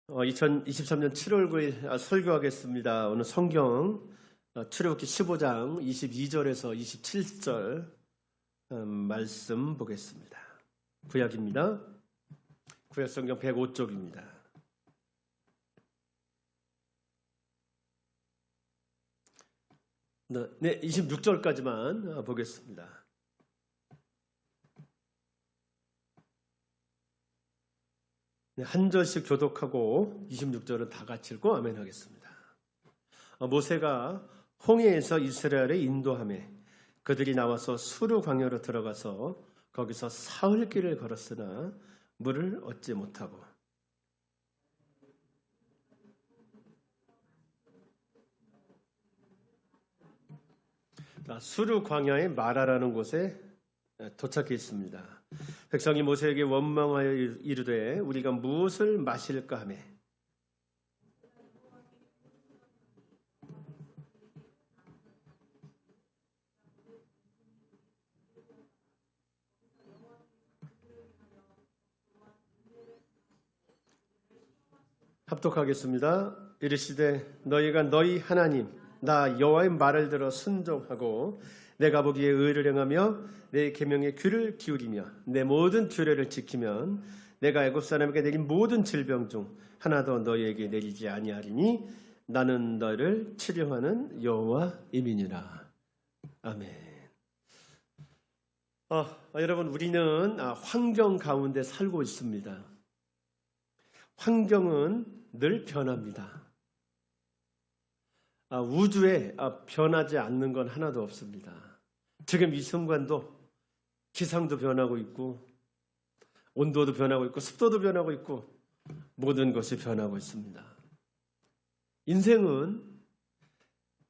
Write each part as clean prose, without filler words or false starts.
2023년 7월 9일 설교하겠습니다. 오늘 성경 출애굽기 15장 22절에서 27절 말씀 보겠습니다. 구약입니다. 구약 성경 105쪽입니다. 네, 26절까지만 보겠습니다. 네, 한 절씩 교독하고 26절은 다 같이 읽고 아멘 하겠습니다. 모세가 홍해에서 이스라엘을 인도하며 그들이 나와서 수르 광야로 들어가서 거기서 사흘 길을 걸었으나 물을 얻지 못하고 수르 광야의 마라라는 곳에 도착했습니다. 백성이 모세에게 원망하여 이르되 우리가 무엇을 마실까 하매 합독하겠습니다. 이르시되 너희가 너희 하나님 나 여호와의 말을 들어 순종하고 내가 보기에 의를 행하며 내 계명에 귀를 기울이며 내 모든 규례를 지키면 내가 애굽 사람에게 내린 모든 질병 중 하나도 너희에게 내리지 아니하리니 나는 너희를 치료하는 여호와임이니라. 아멘. 여러분, 우리는 환경 가운데 살고 있습니다. 환경은 늘 변합니다. 우주에 변하지 않는 건 하나도 없습니다. 지금 이 순간도 기상도 변하고 있고 온도도 변하고 있고 습도도 변하고 있고 모든 것이 변하고 있습니다. 인생은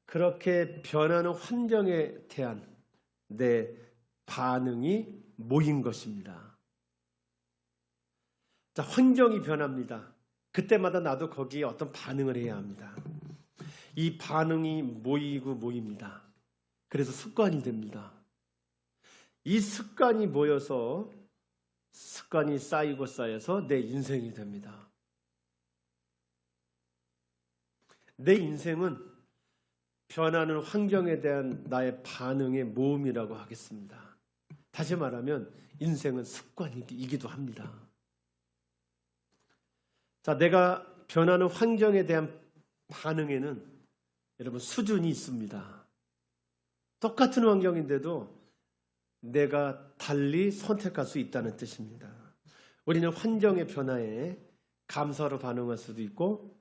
그렇게 변하는 환경에 대한 내 반응이 모인 것입니다. 자, 환경이 변합니다. 그때마다 나도 거기에 어떤 반응을 해야 합니다. 이 반응이 모입니다. 그래서 습관이 됩니다. 이 습관이 모여서 습관이 쌓이고 쌓여서 내 인생이 됩니다. 내 인생은 변하는 환경에 대한 나의 반응의 모음이라고 하겠습니다. 다시 말하면 인생은 습관이기도 합니다. 자, 내가 변하는 환경에 대한 반응에는 여러분 수준이 있습니다. 똑같은 환경인데도 내가 달리 선택할 수 있다는 뜻입니다. 우리는 환경의 변화에 감사로 반응할 수도 있고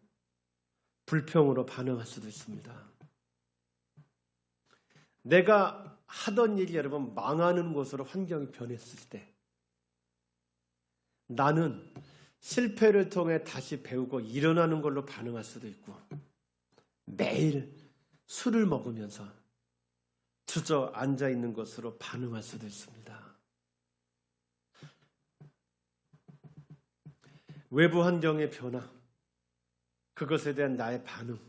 불평으로 반응할 수도 있습니다. 내가 하던 일이 여러분 망하는 곳으로 환경이 변했을 때 나는 실패를 통해 다시 배우고 일어나는 걸로 반응할 수도 있고 매일 술을 먹으면서 주저앉아 있는 것으로 반응할 수도 있습니다. 외부 환경의 변화, 그것에 대한 나의 반응,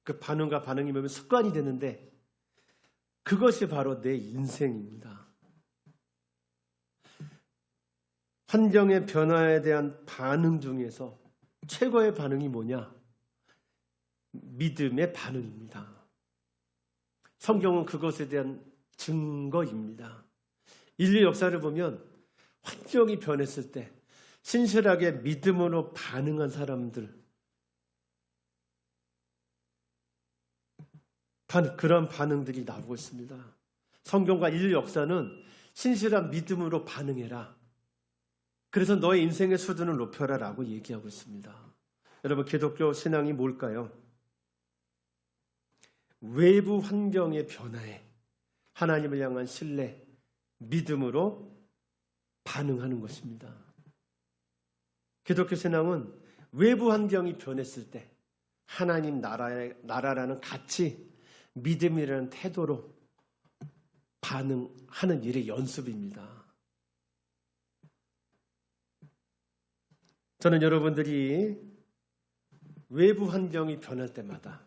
그 반응과 반응이 모이면 습관이 되는데 그것이 바로 내 인생입니다. 환경의 변화에 대한 반응 중에서 최고의 반응이 뭐냐? 믿음의 반응입니다. 성경은 그것에 대한 증거입니다. 인류 역사를 보면 환경이 변했을 때 신실하게 믿음으로 반응한 사람들, 그런 반응들이 나오고 있습니다. 성경과 인류 역사는 신실한 믿음으로 반응해라. 그래서 너의 인생의 수준을 높여라 라고 얘기하고 있습니다. 여러분, 기독교 신앙이 뭘까요? 외부 환경의 변화에 하나님을 향한 신뢰, 믿음으로 반응하는 것입니다. 기독교 신앙은 외부 환경이 변했을 때 하나님 나라라는 가치, 믿음이라는 태도로 반응하는 일의 연습입니다. 저는 여러분들이 외부 환경이 변할 때마다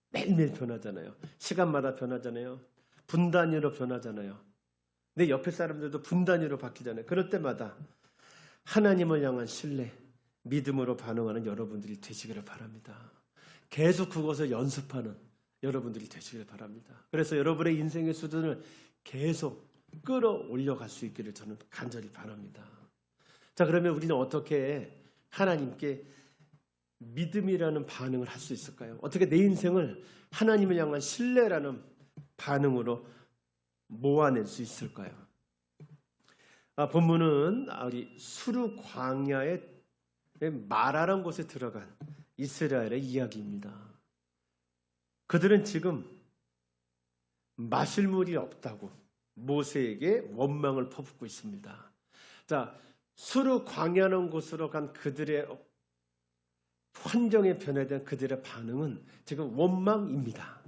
매일매일 변하잖아요. 시간마다 변하잖아요. 분 단위로 변하잖아요. 내 옆에 사람들도 분 단위로 바뀌잖아요. 그럴 때마다 하나님을 향한 신뢰, 믿음으로 반응하는 여러분들이 되시기를 바랍니다. 계속 그것을 연습하는 여러분들이 되시기를 바랍니다. 그래서 여러분의 인생의 수준을 계속 끌어올려갈 수 있기를 저는 간절히 바랍니다. 자, 그러면 우리는 어떻게 하나님께 믿음이라는 반응을 할 수 있을까요? 어떻게 내 인생을 하나님을 향한 신뢰라는 반응으로 모아낼 수 있을까요? 본문은 우리 수르 광야의 마라라는 곳에 들어간 이스라엘의 이야기입니다. 그들은 지금 마실 물이 없다고 모세에게 원망을 퍼붓고 있습니다. 자, 수르 광야라는 곳으로 간 그들의 환경에 변화된 그들의 반응은 지금 원망입니다.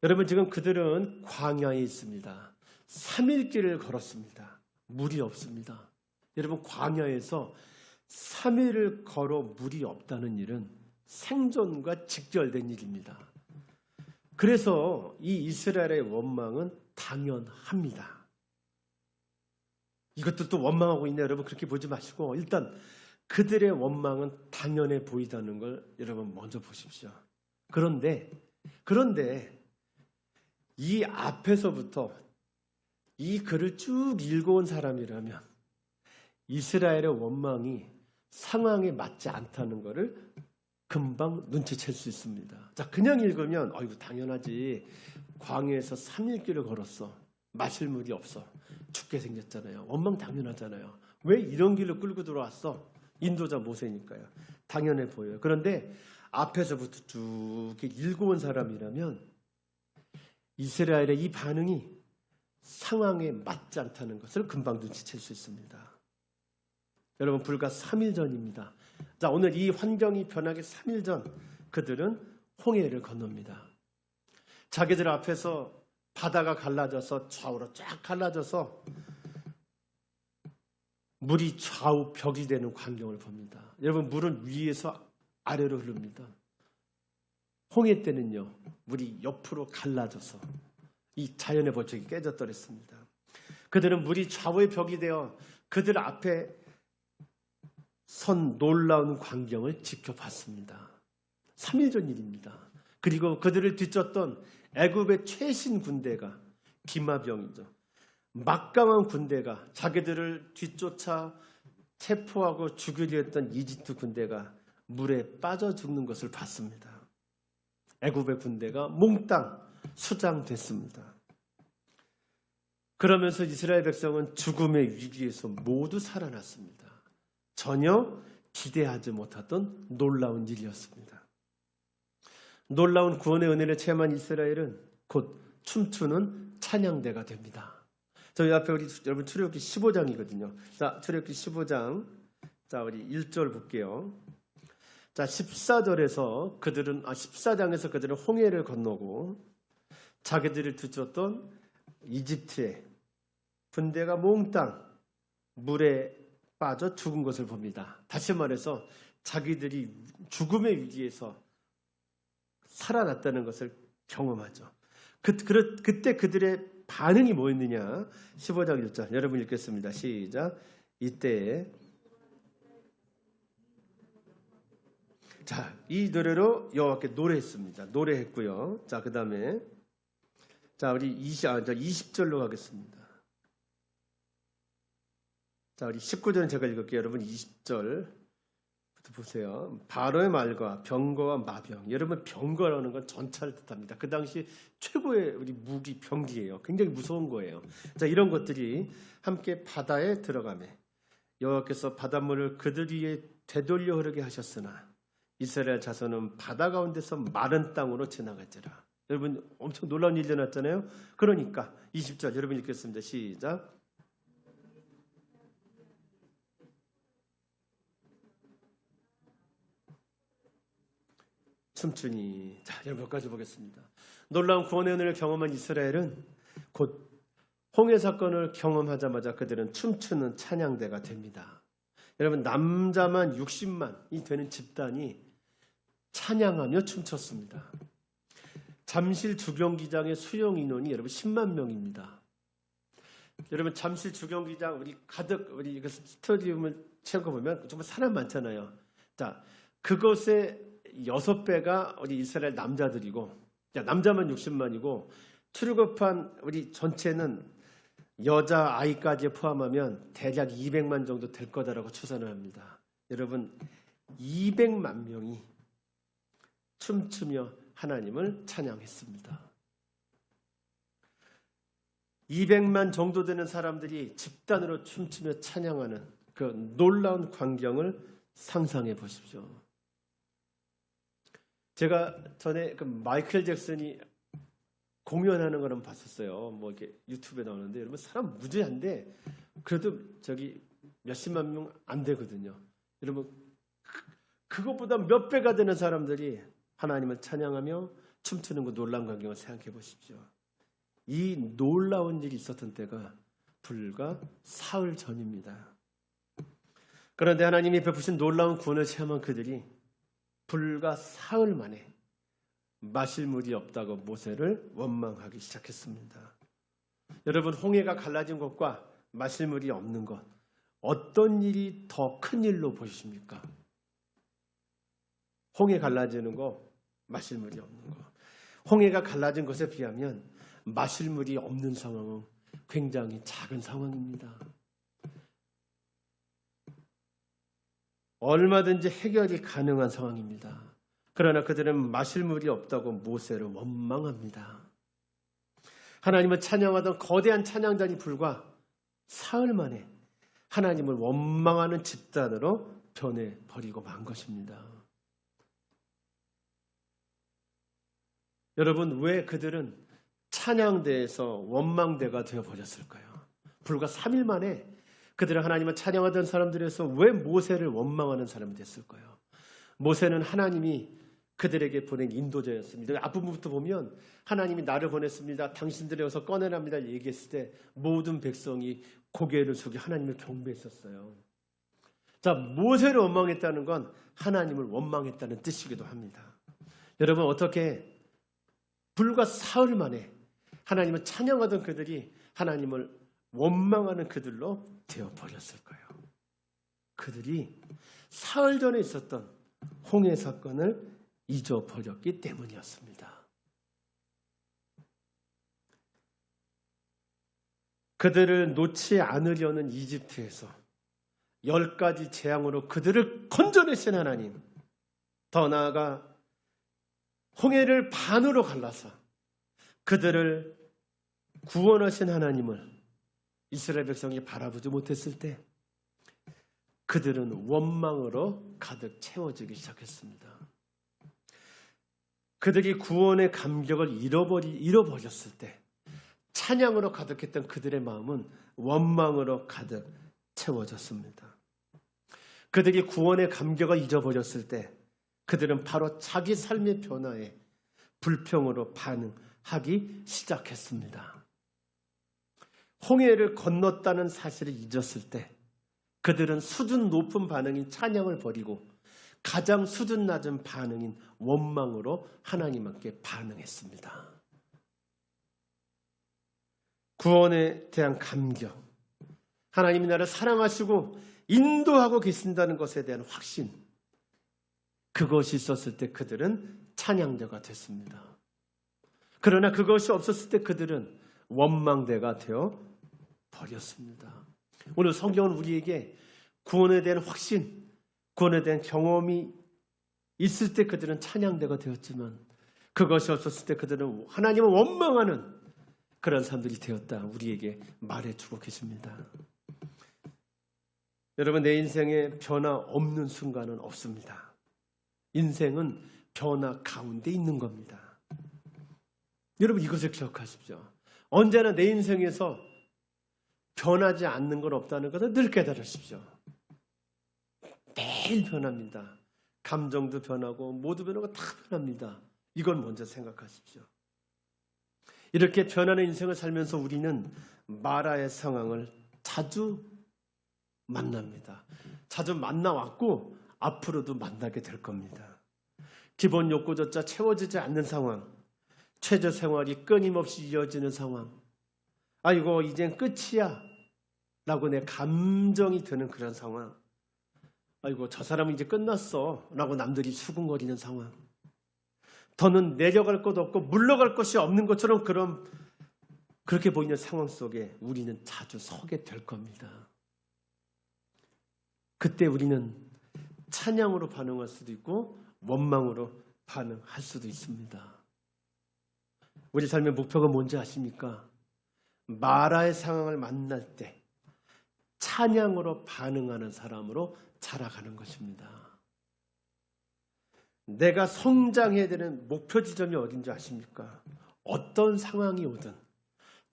여러분, 지금 그들은 광야에 있습니다. 3일 길을 걸었습니다. 물이 없습니다. 여러분, 광야에서 3일을 걸어 물이 없다는 일은 생존과 직결된 일입니다. 그래서 이 이스라엘의 원망은 당연합니다. 이것도 또 원망하고 있네. 여러분, 그렇게 보지 마시고 일단 그들의 원망은 당연해 보이다는 걸 여러분 먼저 보십시오. 그런데 이 앞에서부터 이 글을 쭉 읽어온 사람이라면 이스라엘의 원망이 상황에 맞지 않다는 것을 금방 눈치챌 수 있습니다. 자, 그냥 읽으면 이거 당연하지. 광야에서 3일 길을 걸었어. 마실 물이 없어. 죽게 생겼잖아요. 원망 당연하잖아요. 왜 이런 길을 끌고 들어왔어? 인도자 모세니까요. 당연해 보여요. 그런데 앞에서부터 쭉 읽어온 사람이라면 이스라엘의 이 반응이 상황에 맞지 않다는 것을 금방 눈치챌 수 있습니다. 여러분, 불과 3일 전입니다. 자, 오늘 이 환경이 변하기 3일 전 그들은 홍해를 건넙니다. 자기들 앞에서 바다가 갈라져서 좌우로 쫙 갈라져서 물이 좌우 벽이 되는 광경을 봅니다. 여러분, 물은 위에서 아래로 흐릅니다. 홍해 때는요, 물이 옆으로 갈라져서 이 자연의 법칙이 깨졌더랬습니다. 그들은 물이 좌우의 벽이 되어 그들 앞에 선 놀라운 광경을 지켜봤습니다. 3일 전 일입니다. 그리고 그들을 뒤쫓던 애굽의 최신 군대가 기마병이죠. 막강한 군대가 자기들을 뒤쫓아 체포하고 죽이려 했던 이집트 군대가 물에 빠져 죽는 것을 봤습니다. 애굽의 군대가 몽땅 수장됐습니다. 그러면서 이스라엘 백성은 죽음의 위기에서 모두 살아났습니다. 전혀 기대하지 못했던 놀라운 일이었습니다. 놀라운 구원의 은혜를 체험한 이스라엘은 곧 춤추는 찬양대가 됩니다. 저희 앞에 우리 여러분 출애굽기 15장이거든요. 자, 출애굽기 15장. 자, 우리 1절 볼게요. 자, 14장에서 그들은 홍해를 건너고 자기들을 뒤쫓던 이집트의 군대가 몽땅 물에 빠져 죽은 것을 봅니다. 다시 말해서 자기들이 죽음의 위기에서 살아났다는 것을 경험하죠. 그때 그들의 반응이 뭐였느냐? 15장 1절 여러분 읽겠습니다. 시작. 이때 자, 이 노래로 여호와께 노래했습니다. 노래했고요. 자, 그다음에 자, 우리 20절로 가겠습니다. 자, 우리 19절은 제가 읽을게요. 여러분 20절부터 보세요. 바로의 말과 병거와 마병. 여러분, 병거라는 건 전차를 뜻합니다. 그 당시 최고의 우리 무기 병기예요. 굉장히 무서운 거예요. 자, 이런 것들이 함께 바다에 들어가매 여호와께서 바닷물을 그들 위에 되돌려 흐르게 하셨으나 이스라엘 자손은 바다 가운데서 마른 땅으로 지나갔지라. 여러분, 엄청 놀라운 일이 일어났잖아요. 그러니까 20절 여러분 읽겠습니다. 시작. 춤추니. 자, 여러분 몇 가지 보겠습니다. 놀라운 구원의 은혜를 경험한 이스라엘은 곧 홍해 사건을 경험하자마자 그들은 춤추는 찬양대가 됩니다. 여러분, 남자만 60만이 되는 집단이 찬양하며 춤췄습니다. 잠실 주경기장의 수용 인원이 여러분 10만 명입니다. 여러분 잠실 주경기장 우리 가득 우리 그 스타디움을 채우고 보면 정말 사람 많잖아요. 자, 그것의 6배가 우리 이스라엘 남자들이고, 남자만 60만이고 출애굽한 우리 전체는 여자 아이까지 포함하면 대략 200만 정도 될 거다라고 추산을 합니다. 여러분 200만 명이 춤추며 하나님을 찬양했습니다. 200만 정도 되는 사람들이 집단으로 춤추며 찬양하는 그 놀라운 광경을 상상해 보십시오. 제가 전에 그 마이클 잭슨이 공연하는 거는 봤었어요. 뭐 이렇게 유튜브에 나오는데 여러분 사람 무지한데 그래도 저기 몇십만 명 안 되거든요. 여러분 그것보다 몇 배가 되는 사람들이 하나님을 찬양하며 춤추는 그 놀라운 광경을 생각해 보십시오. 이 놀라운 일이 있었던 때가 불과 사흘 전입니다. 그런데 하나님이 베푸신 놀라운 구원을 체험한 그들이 불과 사흘 만에 마실 물이 없다고 모세를 원망하기 시작했습니다. 여러분 홍해가 갈라진 것과 마실 물이 없는 것, 어떤 일이 더 큰 일로 보이십니까? 홍해 갈라지는 거, 마실 물이 없는 거. 홍해가 갈라진 것에 비하면 마실 물이 없는 상황은 굉장히 작은 상황입니다. 얼마든지 해결이 가능한 상황입니다. 그러나 그들은 마실 물이 없다고 모세를 원망합니다. 하나님을 찬양하던 거대한 찬양단이 불과 사흘 만에 하나님을 원망하는 집단으로 변해버리고 만 것입니다. 여러분 왜 그들은 찬양대에서 원망대가 되어버렸을까요? 불과 3일 만에 그들은 하나님을 찬양하던 사람들에서 왜 모세를 원망하는 사람이 됐을까요? 모세는 하나님이 그들에게 보낸 인도자였습니다. 앞부분부터 보면 하나님이 나를 보냈습니다. 당신들이 어서 꺼내랍니다. 얘기했을 때 모든 백성이 고개를 숙여 하나님을 경배했었어요. 자, 모세를 원망했다는 건 하나님을 원망했다는 뜻이기도 합니다. 여러분 어떻게 불과 사흘 만에 하나님을 찬양하던 그들이 하나님을 원망하는 그들로 되어버렸을까요? 그들이 사흘 전에 있었던 홍해 사건을 잊어버렸기 때문이었습니다. 그들을 놓지 않으려는 이집트에서 10가지 재앙으로 그들을 건져내신 하나님, 더 나아가 홍해를 반으로 갈라서 그들을 구원하신 하나님을 이스라엘 백성이 바라보지 못했을 때 그들은 원망으로 가득 채워지기 시작했습니다. 그들이 구원의 감격을 잃어버렸을 때 찬양으로 가득했던 그들의 마음은 원망으로 가득 채워졌습니다. 그들이 구원의 감격을 잊어버렸을 때 그들은 바로 자기 삶의 변화에 불평으로 반응하기 시작했습니다. 홍해를 건넜다는 사실을 잊었을 때 그들은 수준 높은 반응인 찬양을 버리고 가장 수준 낮은 반응인 원망으로 하나님께 반응했습니다. 구원에 대한 감격, 하나님이 나를 사랑하시고 인도하고 계신다는 것에 대한 확신, 그것이 있었을 때 그들은 찬양자가 됐습니다. 그러나 그것이 없었을 때 그들은 원망대가 되어 버렸습니다. 오늘 성경은 우리에게 구원에 대한 확신, 구원에 대한 경험이 있을 때 그들은 찬양대가 되었지만 그것이 없었을 때 그들은 하나님을 원망하는 그런 사람들이 되었다 우리에게 말해주고 계십니다. 여러분 내 인생에 변화 없는 순간은 없습니다. 인생은 변화 가운데 있는 겁니다. 여러분 이것을 기억하십시오. 언제나 내 인생에서 변하지 않는 건 없다는 것을 늘 깨달으십시오. 매일 변합니다. 감정도 변하고 모두 변하고 다 변합니다. 이건 먼저 생각하십시오. 이렇게 변하는 인생을 살면서 우리는 마라의 상황을 자주 만납니다. 자주 만나왔고 앞으로도 만나게 될 겁니다. 기본 욕구조차 채워지지 않는 상황, 최저 생활이 끊임없이 이어지는 상황, 아이고 이젠 끝이야 라고 내 감정이 드는 그런 상황. 아이고 저 사람은 이제 끝났어 라고 남들이 수군거리는 상황. 더는 내려갈 것도 없고 물러갈 것이 없는 것처럼 그렇게 보이는 상황 속에 우리는 자주 서게 될 겁니다. 그때 우리는 찬양으로 반응할 수도 있고 원망으로 반응할 수도 있습니다. 우리 삶의 목표가 뭔지 아십니까? 마라의 상황을 만날 때 찬양으로 반응하는 사람으로 자라가는 것입니다. 내가 성장해야 되는 목표 지점이 어딘지 아십니까? 어떤 상황이 오든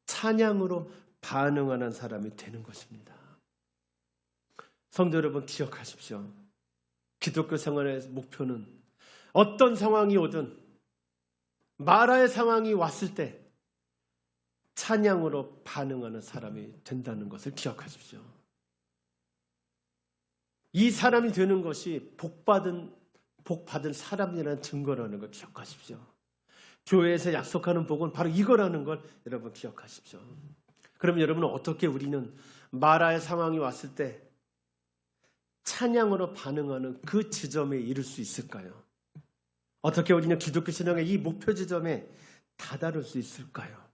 찬양으로 반응하는 사람이 되는 것입니다. 성도 여러분 기억하십시오. 기독교 생활의 목표는 어떤 상황이 오든 마라의 상황이 왔을 때 찬양으로 반응하는 사람이 된다는 것을 기억하십시오. 이 사람이 되는 것이 복받은 사람이라는 증거라는 걸 기억하십시오. 교회에서 약속하는 복은 바로 이거라는 걸 여러분 기억하십시오. 그럼 여러분은 어떻게 우리는 마라의 상황이 왔을 때 찬양으로 반응하는 그 지점에 이를 수 있을까요? 어떻게 우리는 기독교 신앙의 이 목표 지점에 다다를 수 있을까요?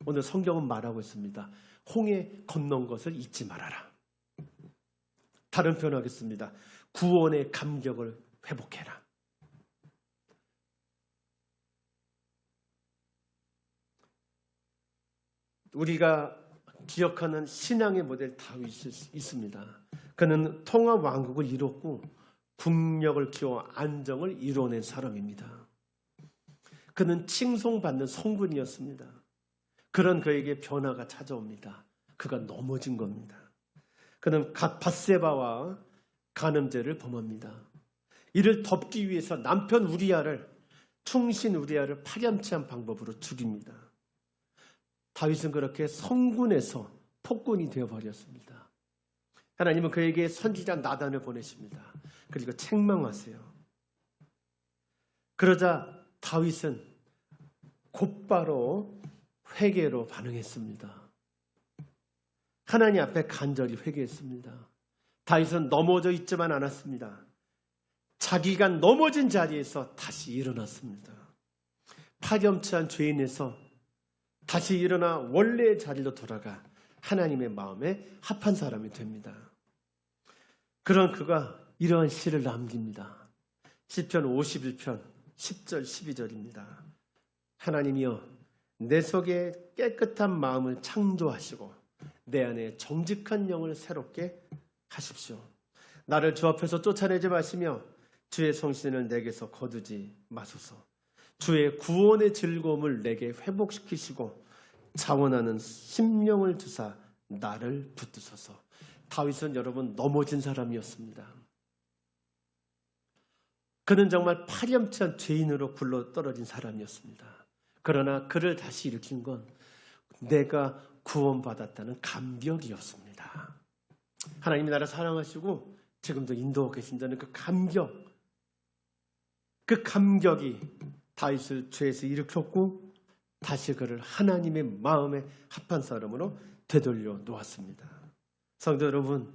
오늘 성경은 말하고 있습니다. 홍해 건넌 것을 잊지 말아라. 다른 표현 하겠습니다. 구원의 감격을 회복해라. 우리가 기억하는 신앙의 모델 다윗이 있습니다. 그는 통합 왕국을 이뤘고 국력을 키워 안정을 이뤄낸 사람입니다. 그는 칭송받는 성군이었습니다. 그런 그에게 변화가 찾아옵니다. 그가 넘어진 겁니다. 그는 밧세바와 간음죄를 범합니다. 이를 덮기 위해서 남편 충신 우리아를 파렴치한 방법으로 죽입니다. 다윗은 그렇게 성군에서 폭군이 되어버렸습니다. 하나님은 그에게 선지자 나단을 보내십니다. 그리고 책망하세요. 그러자 다윗은 곧바로 회개로 반응했습니다. 하나님 앞에 간절히 회개했습니다. 다윗은 넘어져 있지만 않았습니다. 자기가 넘어진 자리에서 다시 일어났습니다. 파렴치한 죄인에서 다시 일어나 원래의 자리로 돌아가 하나님의 마음에 합한 사람이 됩니다. 그런 그가 이러한 시를 남깁니다. 시편 51편 10절 12절입니다. 하나님이여 내 속에 깨끗한 마음을 창조하시고 내 안에 정직한 영을 새롭게 하십시오. 나를 주 앞에서 쫓아내지 마시며 주의 성신을 내게서 거두지 마소서. 주의 구원의 즐거움을 내게 회복시키시고 자원하는 심령을 주사 나를 붙드소서. 다윗은 여러분 넘어진 사람이었습니다. 그는 정말 파렴치한 죄인으로 굴러 떨어진 사람이었습니다. 그러나 그를 다시 일으킨 건 내가 구원받았다는 감격이었습니다. 하나님이 나를 사랑하시고 지금도 인도하고 계신다는 그 감격이 다윗을 죄에서 일으켰고 다시 그를 하나님의 마음에 합한 사람으로 되돌려 놓았습니다. 성도 여러분,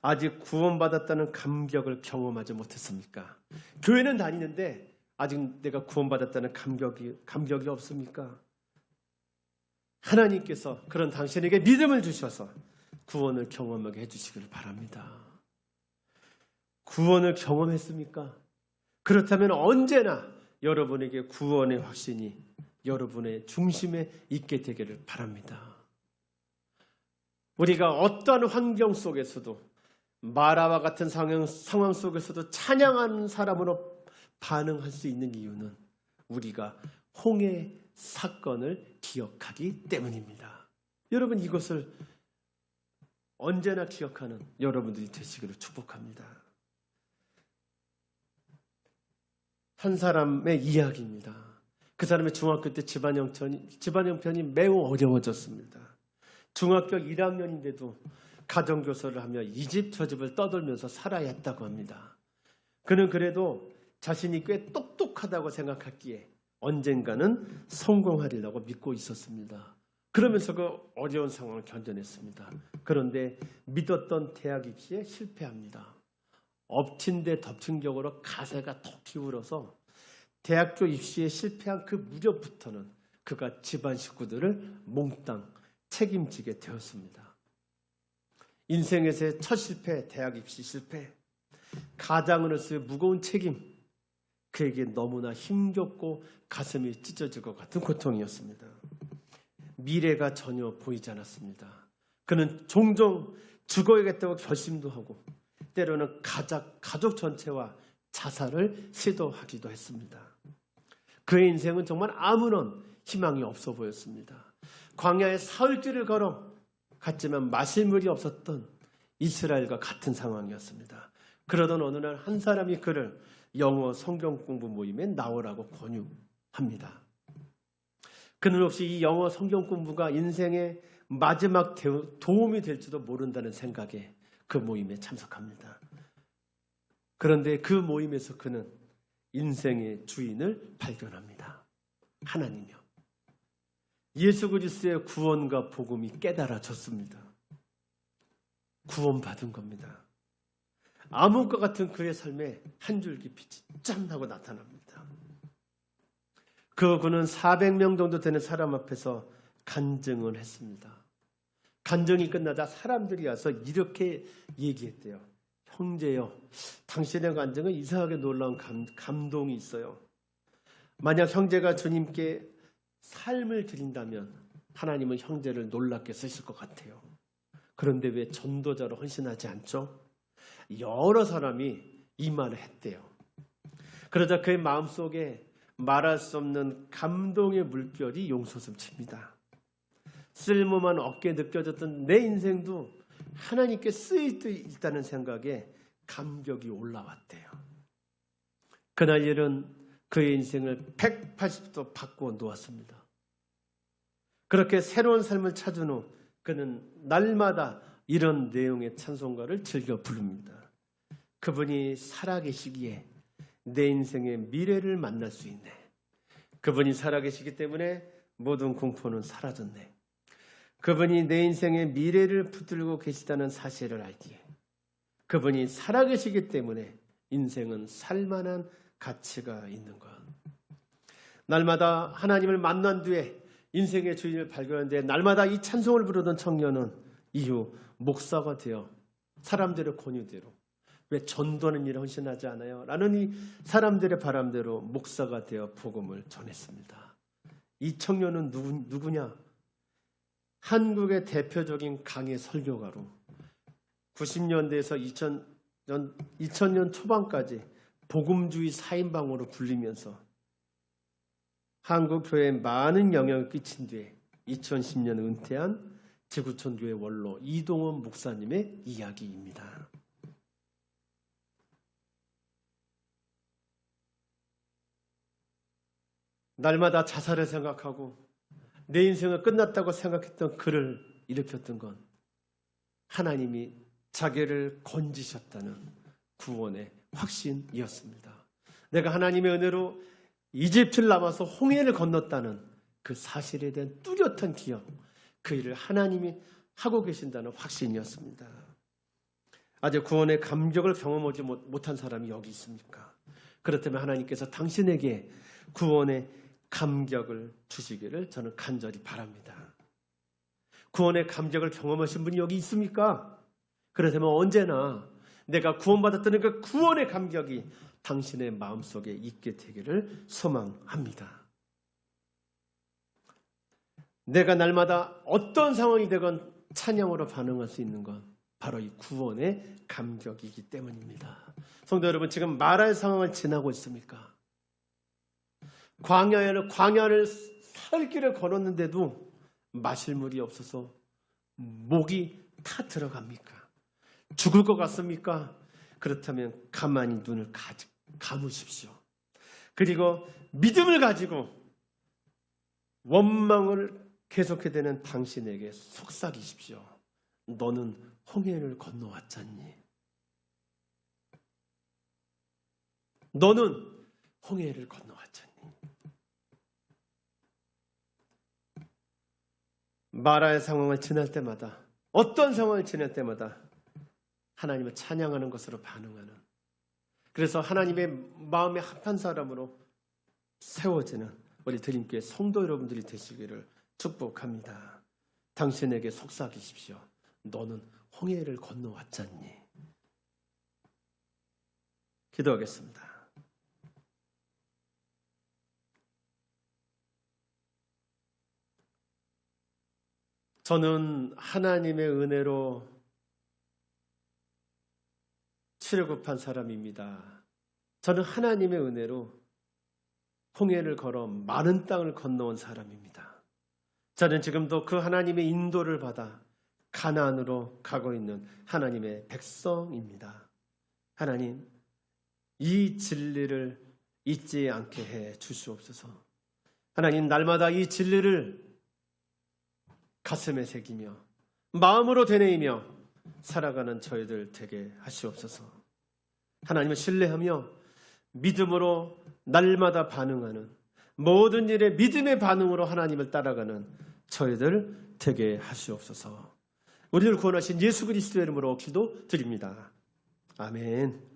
아직 구원받았다는 감격을 경험하지 못했습니까? 교회는 다니는데 아직 내가 구원받았다는 감격이 없습니까? 하나님께서 그런 당신에게 믿음을 주셔서 구원을 경험하게 해주시기를 바랍니다. 구원을 경험했습니까? 그렇다면 언제나 여러분에게 구원의 확신이 여러분의 중심에 있게 되기를 바랍니다. 우리가 어떠한 환경 속에서도 마라와 같은 상황 속에서도 찬양하는 사람으로 반응할 수 있는 이유는 우리가 홍해 사건을 기억하기 때문입니다. 여러분 이것을 언제나 기억하는 여러분들이 되시기를 축복합니다. 한 사람의 이야기입니다. 그 사람의 중학교 때 집안 형편이 매우 어려워졌습니다. 중학교 1학년인데도 가정교사를 하며 이 집 저 집을 떠돌면서 살아야 했다고 합니다. 그는 그래도 자신이 꽤 똑똑하다고 생각했기에 언젠가는 성공하리라고 믿고 있었습니다. 그러면서 그 어려운 상황을 견뎌냈습니다. 그런데 믿었던 대학 입시에 실패합니다. 엎친 데 덮친 격으로 가세가 더 기울어서 대학교 입시에 실패한 그 무렵부터는 그가 집안 식구들을 몽땅 책임지게 되었습니다. 인생에서의 첫 실패, 대학 입시 실패, 가장으로서의 무거운 책임, 그에게 너무나 힘겹고 가슴이 찢어질 것 같은 고통이었습니다. 미래가 전혀 보이지 않았습니다. 그는 종종 죽어야겠다고 결심도 하고 때로는 가족 전체와 자살을 시도하기도 했습니다. 그의 인생은 정말 아무런 희망이 없어 보였습니다. 광야에 사흘길을 걸어 갔지만 마실 물이 없었던 이스라엘과 같은 상황이었습니다. 그러던 어느 날 한 사람이 그를 영어 성경 공부 모임에 나오라고 권유합니다. 그는 혹시 이 영어 성경 공부가 인생의 마지막 도움이 될지도 모른다는 생각에 그 모임에 참석합니다. 그런데 그 모임에서 그는 인생의 주인을 발견합니다. 하나님이요. 예수 그리스도의 구원과 복음이 깨달아졌습니다. 구원받은 겁니다. 암흑과 같은 그의 삶에 한 줄기 빛이 짠 하고 나타납니다. 그는 400명 정도 되는 사람 앞에서 간증을 했습니다. 간증이 끝나자 사람들이 와서 이렇게 얘기했대요. 형제요, 당신의 간증은 이상하게 놀라운 감동이 있어요. 만약 형제가 주님께 삶을 드린다면 하나님은 형제를 놀랍게 쓰실 것 같아요. 그런데 왜 전도자로 헌신하지 않죠? 여러 사람이 이 말을 했대요. 그러자 그의 마음속에 말할 수 없는 감동의 물결이 용솟음 칩니다. 쓸모만 없게 느껴졌던 내 인생도 하나님께 쓰일 수 있다는 생각에 감격이 올라왔대요. 그날 일은 그의 인생을 180도 바꾸어 놓았습니다. 그렇게 새로운 삶을 찾은 후 그는 날마다 이런 내용의 찬송가를 즐겨 부릅니다. 그분이 살아계시기에 내 인생의 미래를 만날 수 있네. 그분이 살아계시기 때문에 모든 공포는 사라졌네. 그분이 내 인생의 미래를 붙들고 계시다는 사실을 알기에 그분이 살아계시기 때문에 인생은 살만한 가치가 있는 것. 날마다 하나님을 만난 뒤에 인생의 주인을 발견하는데 날마다 이 찬송을 부르던 청년은 이후 목사가 되어 사람들의 권유대로 왜 전도하는 일에 헌신하지 않아요? 라는 이 사람들의 바람대로 목사가 되어 복음을 전했습니다. 이 청년은 누구냐? 한국의 대표적인 강의 설교가로 90년대에서 2000년 초반까지 복음주의 4인방으로 불리면서 한국 교회에 많은 영향을 끼친 뒤에 2010년 은퇴한 지구촌교회 원로 이동원 목사님의 이야기입니다. 날마다 자살을 생각하고 내 인생은 끝났다고 생각했던 그를 일으켰던 건 하나님이 자기를 건지셨다는 구원의 확신이었습니다. 내가 하나님의 은혜로 이집트를 남아서 홍해를 건넜다는 그 사실에 대한 뚜렷한 기억, 그 일을 하나님이 하고 계신다는 확신이었습니다. 아직 구원의 감격을 경험하지 못한 사람이 여기 있습니까? 그렇다면 하나님께서 당신에게 구원의 감격을 주시기를 저는 간절히 바랍니다. 구원의 감격을 경험하신 분이 여기 있습니까? 그렇다면 언제나 내가 구원받았다는 그 구원의 감격이 당신의 마음속에 있게 되기를 소망합니다. 내가 날마다 어떤 상황이 되건 찬양으로 반응할 수 있는 건 바로 이 구원의 감격이기 때문입니다. 성도 여러분, 지금 말할 상황을 지나고 있습니까? 광야를 살길을 걸었는데도 마실 물이 없어서 목이 타 들어갑니까? 죽을 것 같습니까? 그렇다면 가만히 눈을 감으십시오. 그리고 믿음을 가지고 원망을 계속해야 되는 당신에게 속삭이십시오. 너는 홍해를 건너왔잖니. 너는 홍해를 건너왔잖니. 마라의 상황을 지날 때마다, 어떤 상황을 지날 때마다 하나님을 찬양하는 것으로 반응하는, 그래서 하나님의 마음에 합한 사람으로 세워지는 우리 드림교회 성도 여러분들이 되시기를 축복합니다. 당신에게 속삭이십시오. 너는 홍해를 건너왔잖니. 기도하겠습니다. 저는 하나님의 은혜로 출애굽한 사람입니다. 저는 하나님의 은혜로 홍해를 걸어 많은 땅을 건너온 사람입니다. 저는 지금도 그 하나님의 인도를 받아 가나안으로 가고 있는 하나님의 백성입니다. 하나님, 이 진리를 잊지 않게 해 주시옵소서. 하나님, 날마다 이 진리를 가슴에 새기며 마음으로 되뇌이며 살아가는 저희들 되게 하시옵소서. 하나님을 신뢰하며 믿음으로 날마다 반응하는, 모든 일에 믿음의 반응으로 하나님을 따라가는 저희들 되게 하시옵소서. 우리를 구원하신 예수 그리스도의 이름으로 기도드립니다. 아멘.